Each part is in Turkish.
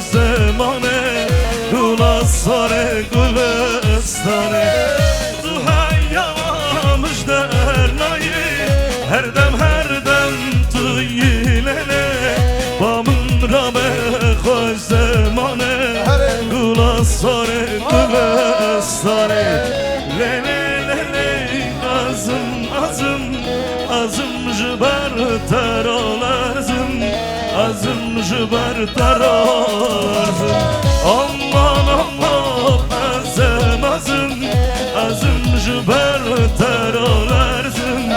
زمانه گلستانه گلستانه تو حیامش در نایی هر دم تو یلنه با من رامه خوش زمانه گلستانه گلستانه azım jıbar tararzım azım jıbar tararzım aman azım jıbar tararzım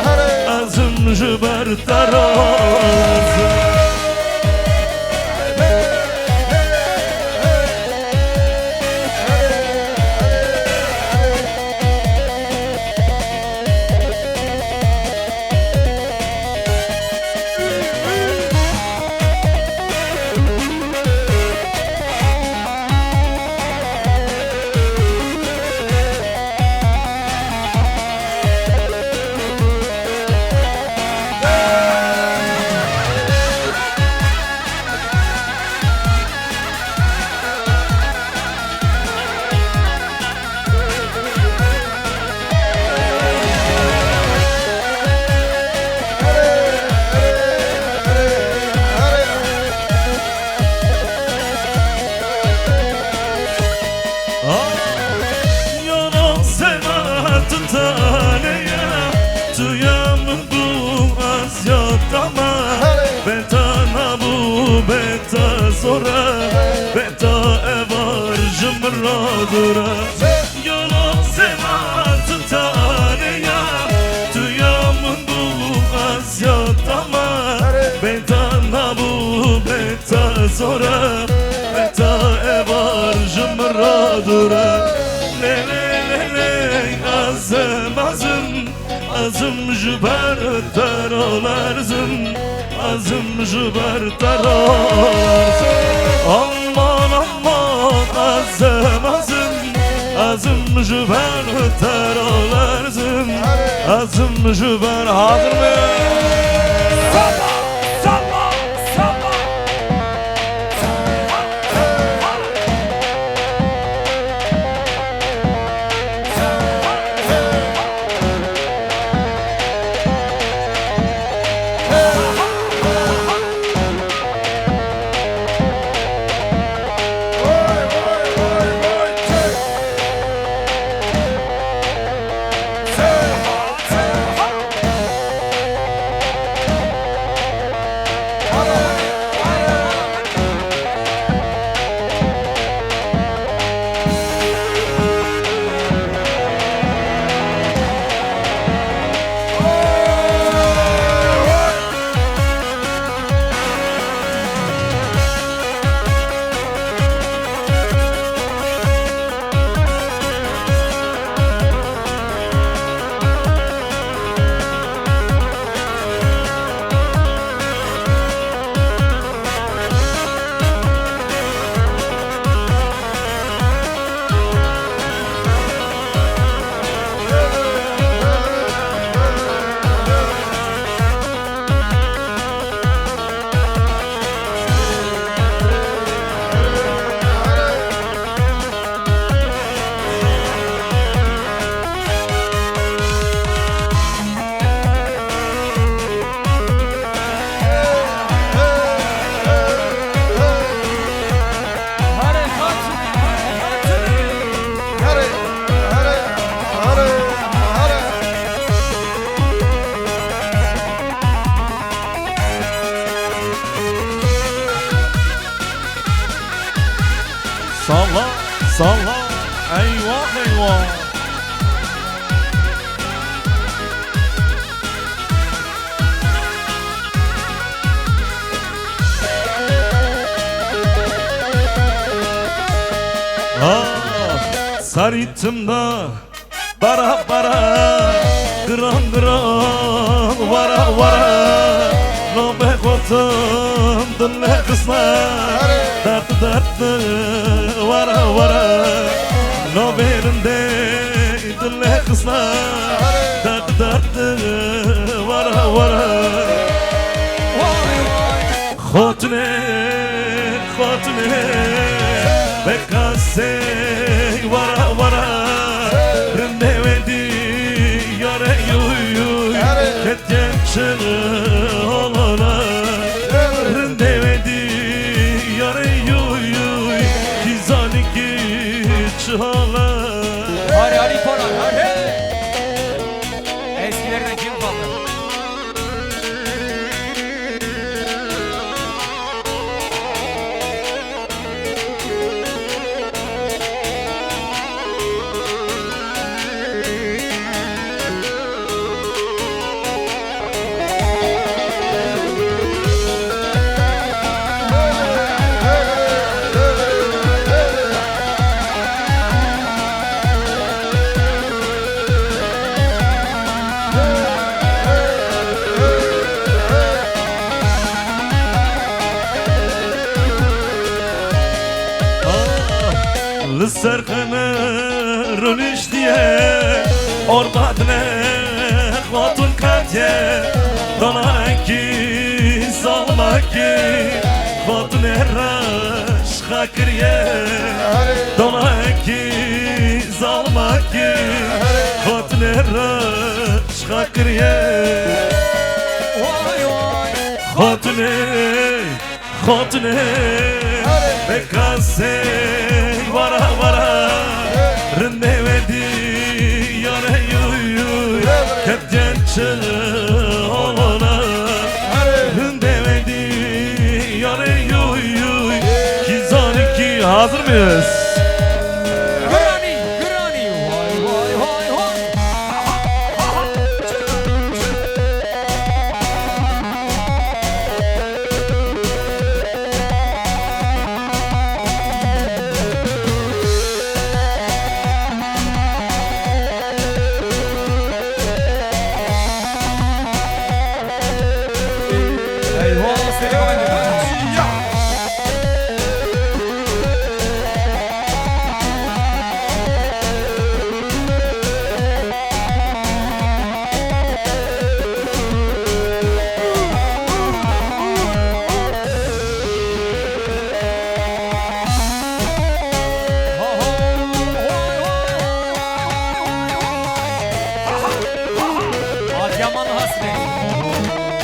azım jıbar tararzım beta evar jumradura yola semat tane ya tuyamın bu asyatama beta nabu beta zora beta evar jumradura le azım jüber tararzım azım jüber tararzım aman azım jüber tararzım azım jüber hazır mı? Salla, eyvah Sarıtımda bara Gıran vara Nobe kotum dinle kızlar Dertli vara Noberinde dinle kızlar Dertli vara Khotune بكاسي ورا ورا رندي ودي ياري يوي كتجنشل هولولا رندي ودي ياري يوي كيزاني كيتشهالا Hadi hadi falan hadi. Eskilerden kim kaldı? للسرخنة رولش ديه أربعتنا خاطن كاتيه ضناكي ظلمكي خاطن الرش خاكريه ضناكي ظلمكي خاطن الرش خاكريه خاطني خاطني بكاسي ورا ورا رني ودي يانا يوي كتجنشل هولولا رني ودي يانا يوي كيزاني كي hazır mıyız? Granny, Granny, vay vay vay vay. Eyvah, seni oynadı. Adıyaman hasreti.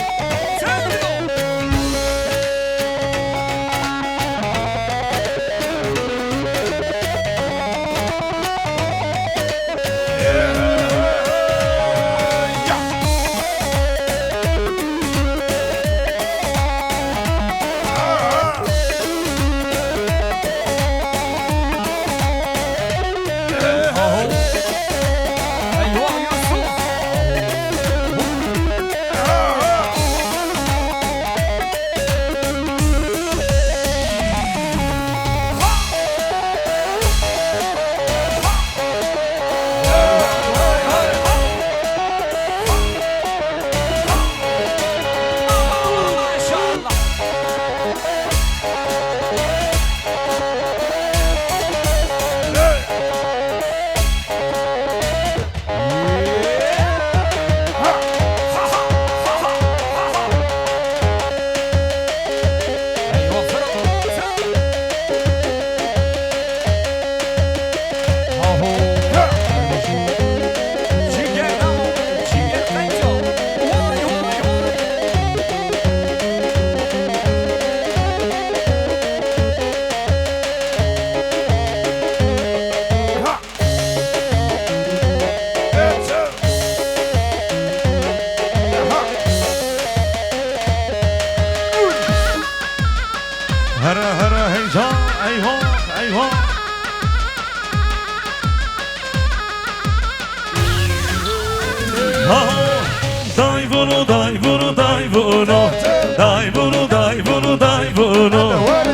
Eyvah Yusuf. Maşallah. Eyvah Fırat. Aho. Cigerden, cigerden çok. Vay vay vay. هرا هرا هيجان ايوه ايوه دای برو دای برو دای برو دای برو دای برو دای برو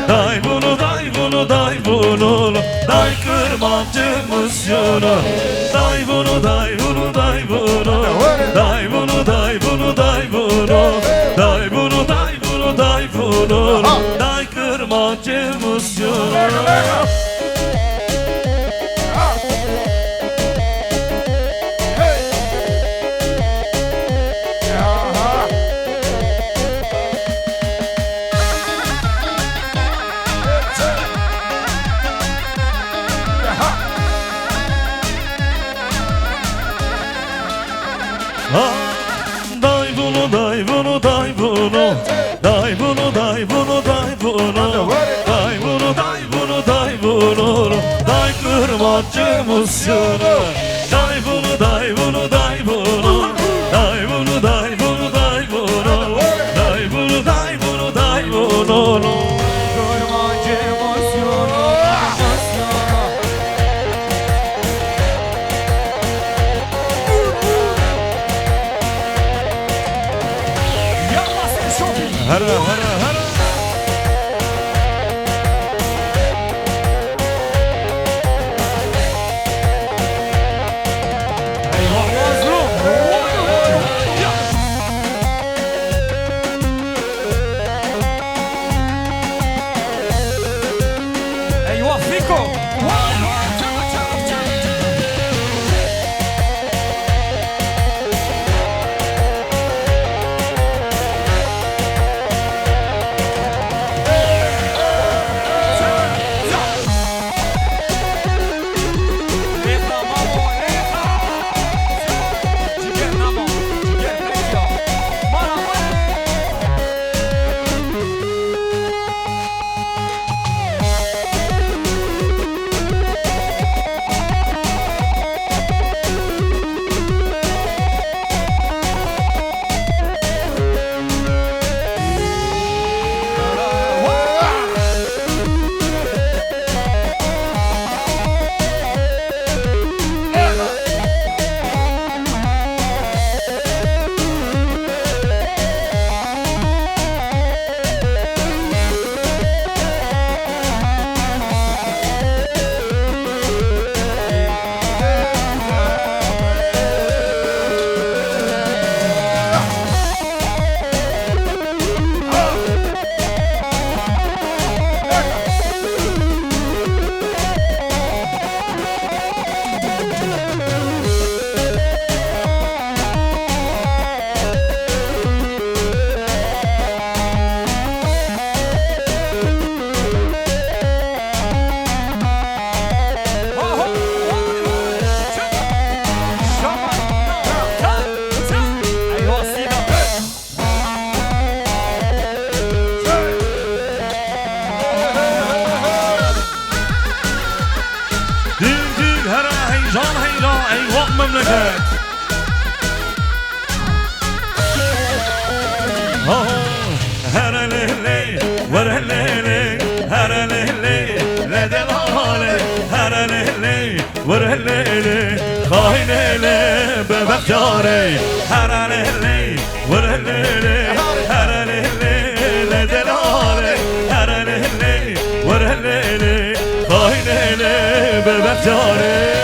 دای برو دای برو دای برو دای kırmancımız yolu dای برو دای برو دای برو دای برو دای برو دای برو دای برو دای برو دای برو دای kırmancımız yolu emosyonu. Day bunu day bunu day bunu. Day bunu day bunu day bunu. Day bunu day bunu day bunu. Kırmancı emosyonu, emosyonu. Yallah sen şofi. Hara hara hara. Eyvah mazlum. Eyvah Fiko. memleket. Herelele, verelele, herelele, ledel hale, herelele, verelele, kahinele, bebek care, herelele, verelele, herelele, ledel hale, herelele, verelele, kahinele, bebek care.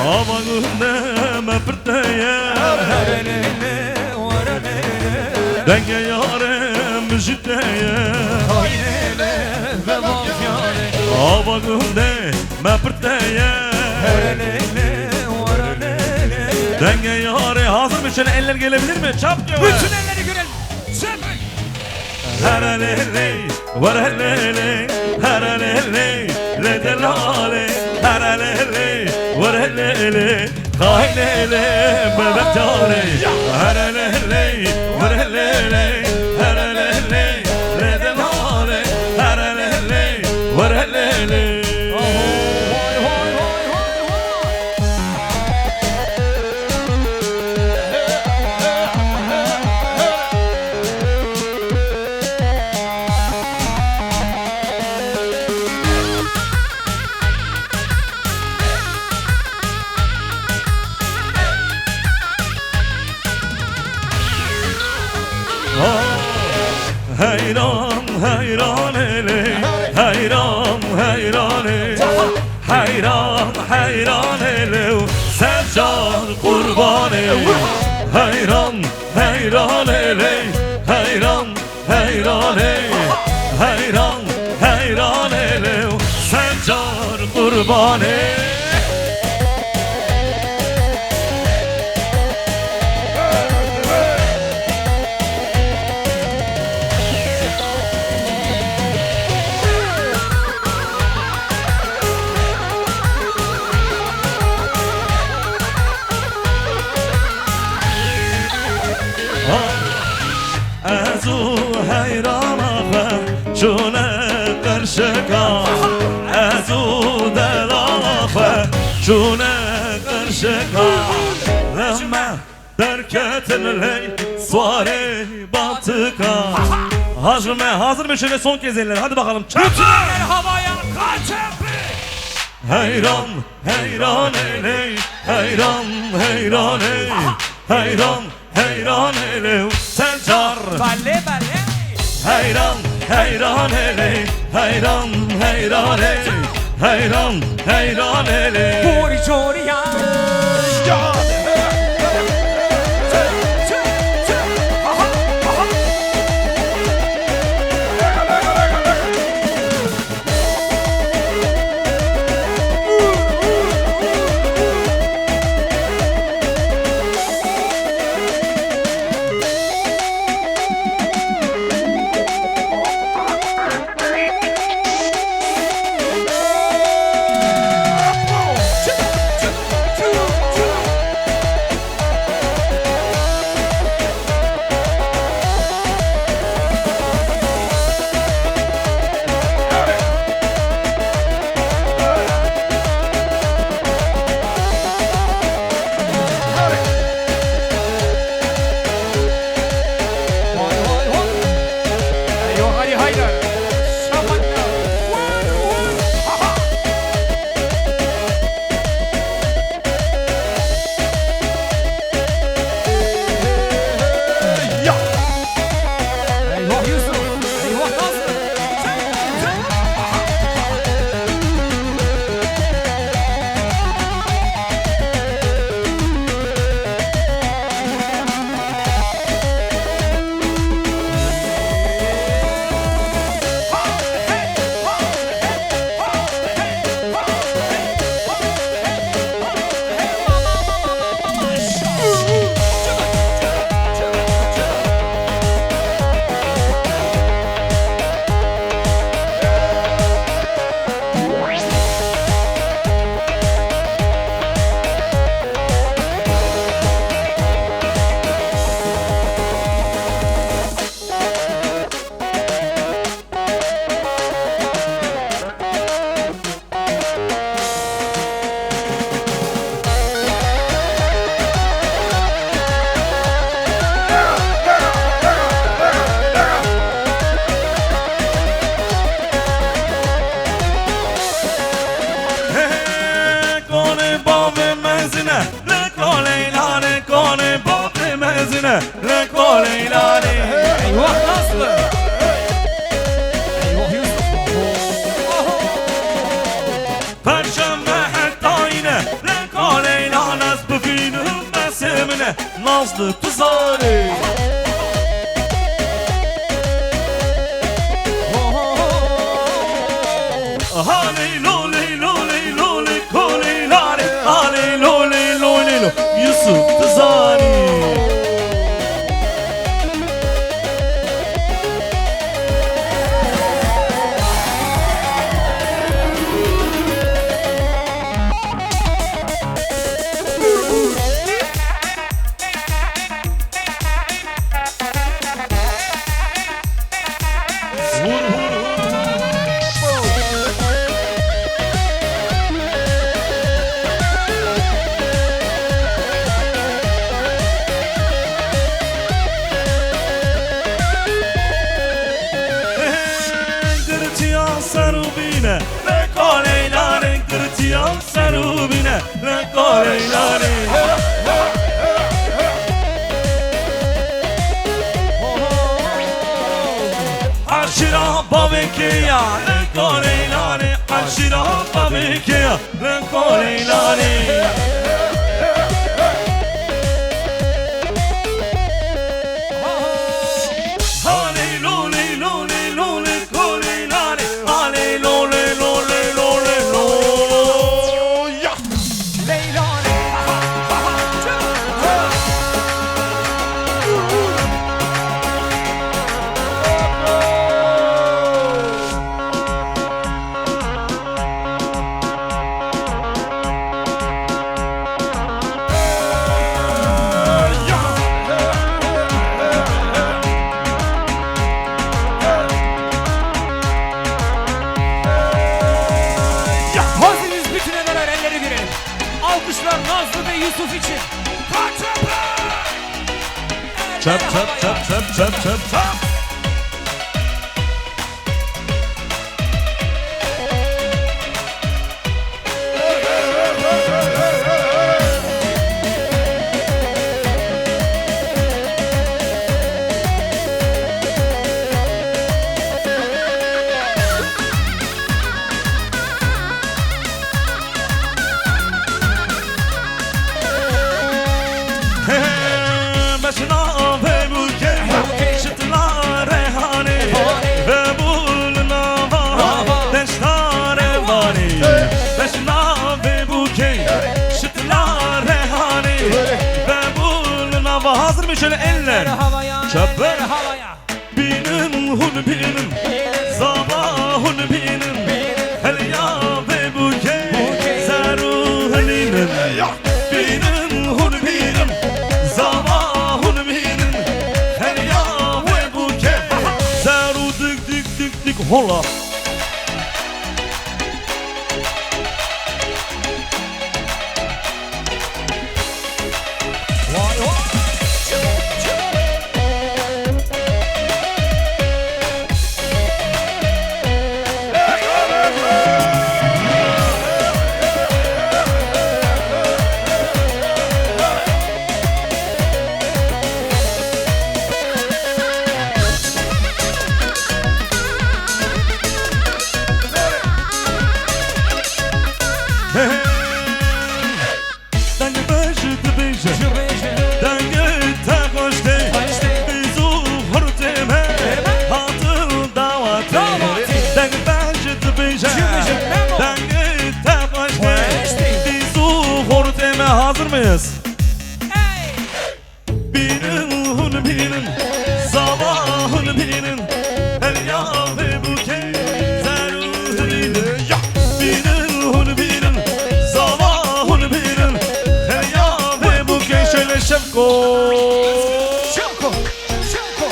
Amanın mepirteye denge yarem müzikteye Amanın de mepirteye denge yare. Hazır mı? Şöyle eller gelebilir mi? Çap diyor. Bütün elleri görelim. Sen Herelele, verelele, herelele, ledelale, herelele, verelele, kahinele, bebek care. Herelele, verelele, herelele, ledelale, herelele, verelele. Hayran hayran ele, hayran hayran ele, hayran hayran ele, Sercan kurban ele. Hayran hayran ele, hayran hayran ele, hayran hayran ele, Sercan kurban ele. قرشكا أزو دلافة شونه قرشكا لما derketin ley suare batıka. Hazır mı? Hazır mı? Şöyle son kez eller. Hadi bakalım. Çarpın! Eller havaya kaçıp. Heyran, heyran eyley. Heyran, heyran ey. Heyran, heyran eyley. Sencar. Balle balle. Heyran, heyran eyley. Heyran, heyran ey. Heyran, heyran eyley. Çori çori ya. ايوه نصر. ايوه يوسف. Perşembe hatta yine Lekaleyle nasb finim mesemine Nazlı tuzari Hali loli loli loli koli lari Hali loli loli lo Yusuf tuzari sarubine Lekale lare kırtiyan sarubine Lekale lare Aşira babekeya Lekale lare Aşira babekeya Lekale lare Yusuf için. Çöp çöp çöp çöp çöp çöp çöp. Başına ve buke çıtlar rehane ve buluna var deştare vani. Başına ve buke çıtlar rehane ve buluna var. Hazır mı şöyle eller? Havaya, Çöp. eller havaya. Binin hun binin sabahun binin hel ya ve buke zaru halinin. Binin hun binin sabahun binin hel ya ve buke zaru dik dik dik dik hola. Vay vay. Danke beje de beje Şubeşe. danke ta hoşte bizu horteme hatır davate danke beje de beje danke ta hoşte bizu horteme. Hazır mıyız? Hey. Binin hun binin sabahın binin her ya ve buke zarurinin. Binin hun binin sabahın binin her ya ve buke şöyle şefko. Şoko. Şoko.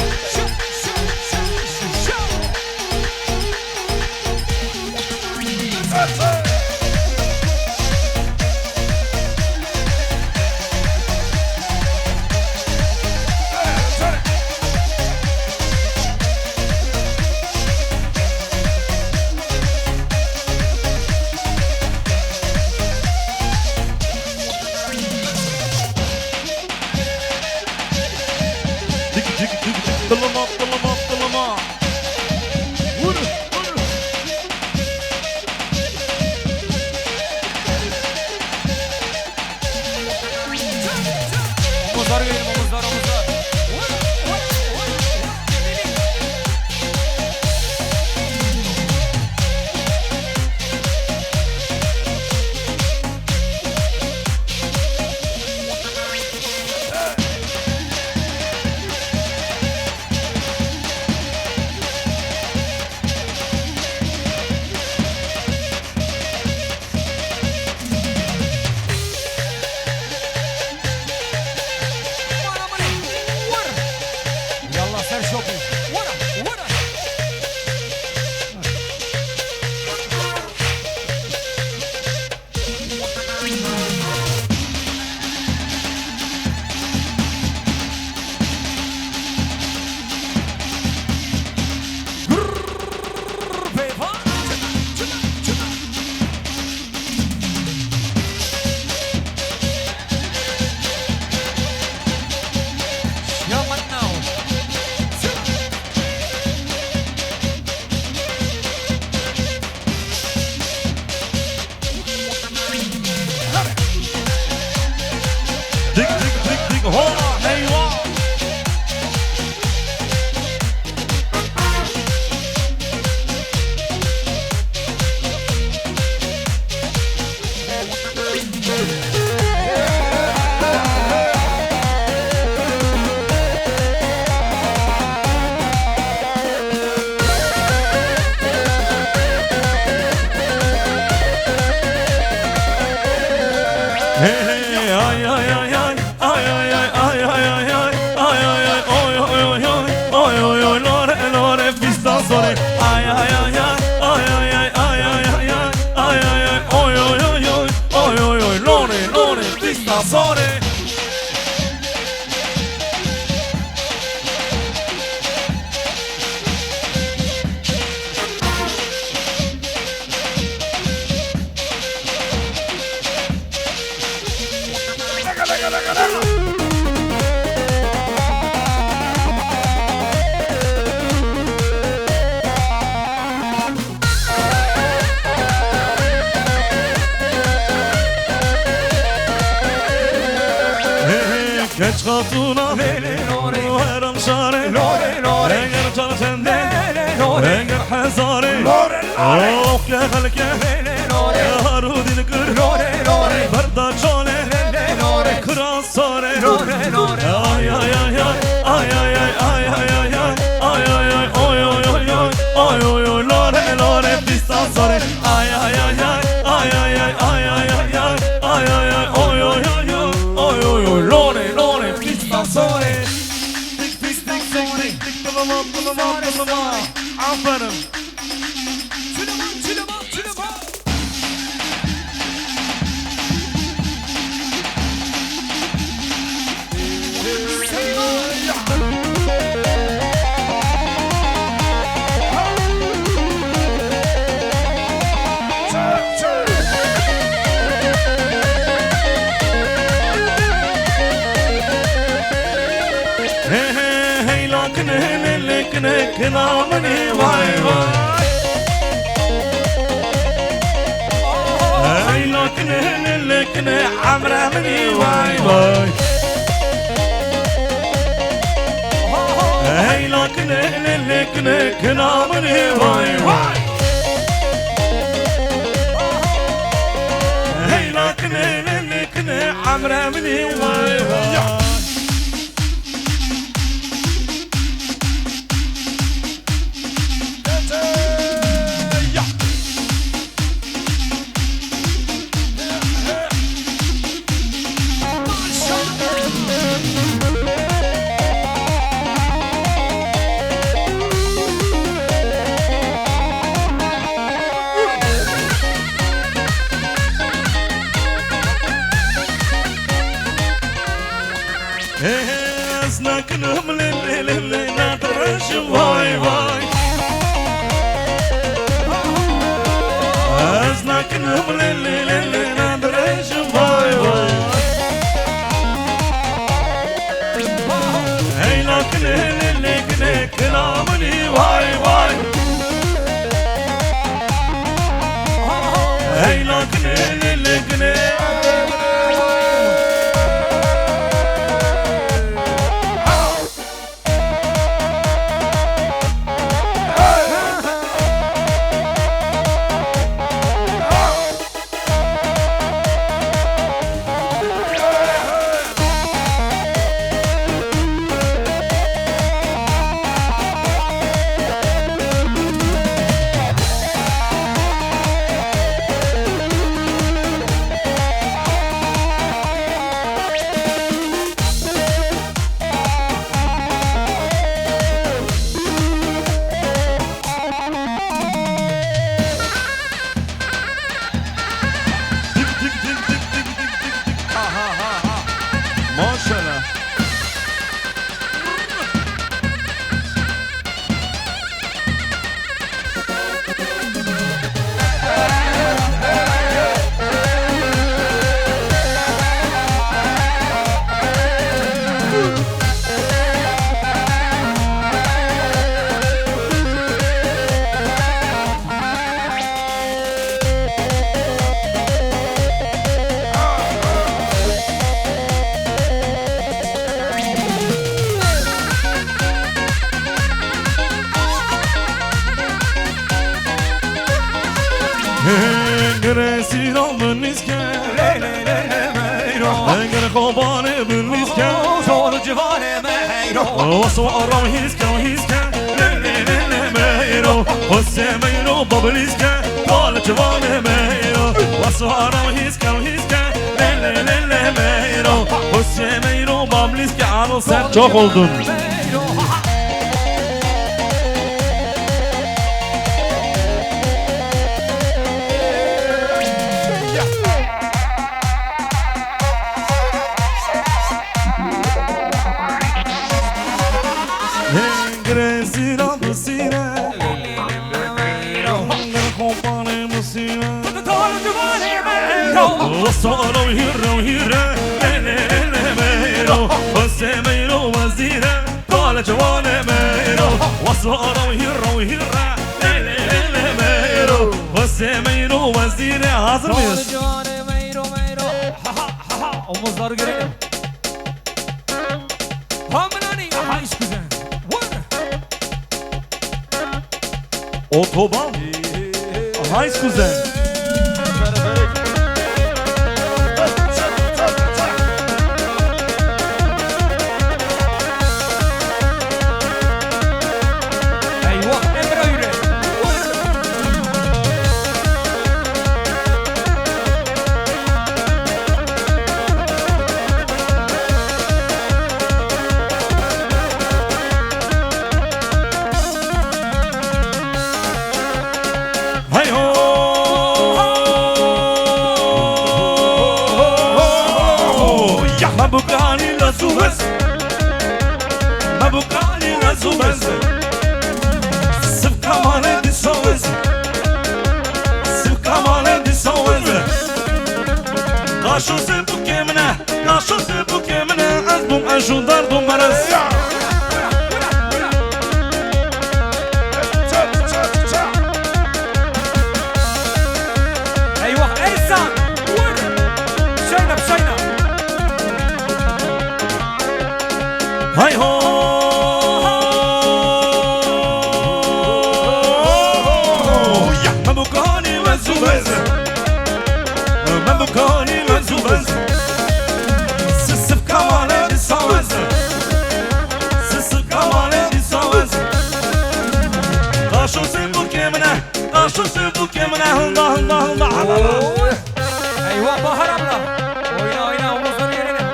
Dik dik dik dılama dılama dılama. Vur vur. Omuzlar görelim, omuzlar, omuzlar. Geç katuna Herem şare Eğer can sende Eğer hazare Oh ya halke Ya harudin kır Barda çole Kıran sare Ay ay ay ay ay ay ay ay ay ay ay ay oy oy oy oy oy oy oy lore lore pista sare ay ay ay ay ay ay ay ay ay ay ay ay ay oy oy oy oy oy oy lore lore pista sare tik tik tik tik tik tik tamam tamam tamam aferin hey lakın lekne kınamını vay vay hey lakın lekne amramını vay vay hey lakın lekne kınamını vay vay hey lakın lekne amramını vay vay Esnakınım lele lele nadraşım vay vay Esnakınım lele lele nadraşım vay vay Hey lakın lele kine kınamını vay vay Hey lakın lele kine Maşallah. Gresi român iske Engre kobane bun iske Solo giovane meiro Oso aram hiske hiske Lele meiro Osse meiro babel iske Kale cevane meiro Oso aram hiske hiske Lele meiro Osse meiro babel iske Anıl sen çok oldun Gresi rapsine Engre kobane musine Solo giovane meiro Solo hira hira lele جوان ميرو وصورة وهيرة ليلي ميرو وسمينو وزير حاضر ميز جوان ميرو omuzları görelim. Hamilani Hays Kuzen. Otoban Hays Kuzen. Eyvah Emre Yürek. Hey ho ya mabukani la subes mabukani la subes sif kamale di subes sif kamale di subes kaşo se bukemine az bum anşudar dumaras Eyvah Eysan. Şayna şayna. Hay ho ya mabukani la subes mabukani la subes sif kamale di subes sif kamale di subes kaşo se bukemine Eyvah Bahar abla. Oyna omuzları görelim.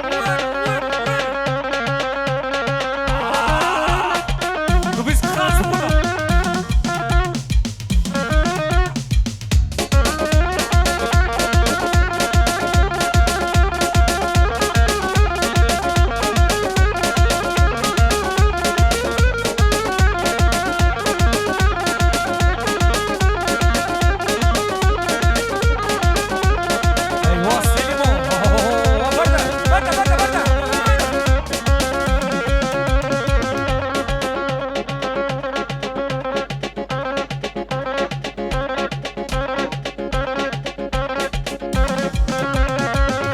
Bu biz kızarsın burada. Eyvah Selim o. Bata.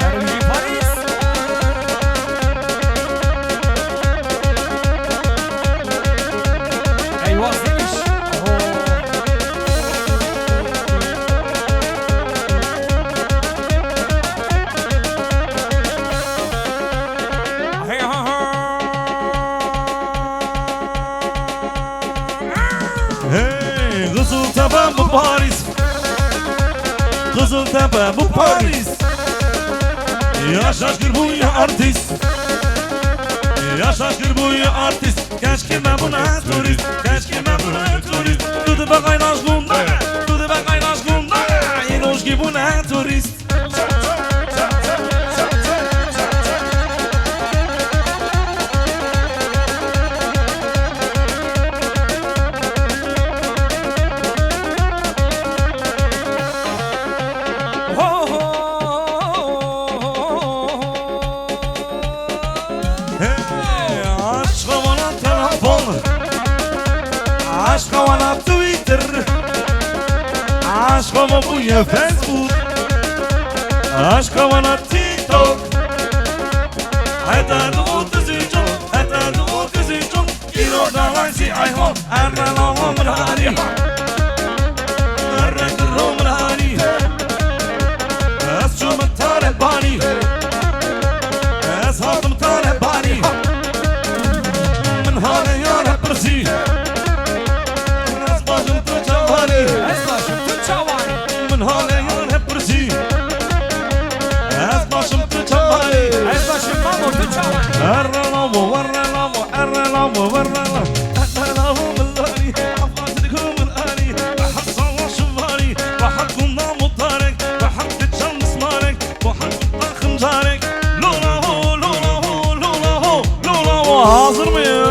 Ermci Paris. Eyvah Semiş. Hey Kızıltepe bu Paris Kızıltepe bu Paris Ya şaşkır bu ya artist Ya şaşkır bu ya artist Genç kime buna turist Genç kime buna turist Tudu be kaynaş gunda Tudu be kaynaş gunda Yenoş ki buna turist Hey aşk havana telefon Aşk havana Twitter Aşk hava bu ya Facebook Aşk havana TikTok Hatta da o kızıcım Hatta da o kızıcım Kilo dalansi iPhone Erren ağamın hani Erren kırımın hani Ez çumut talebani Ez hatım talebani من هذا يا ربرسي الناس باجم تجواني Esbaşım tüm çavani. من هذا يا ربرسي الناس باجم تجواني Esbaşım mamur tüm çavani. الرلامو والرلامو الرلامو والرلامو الرلامو بالله أفاتكم الآلي بحق صلاة شفاري بحق النام الطارق بحق الشمس مالك بحق الضخم جارك لولا هو لولا هو لولا هو لولا هو حاضر مياه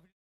misafir.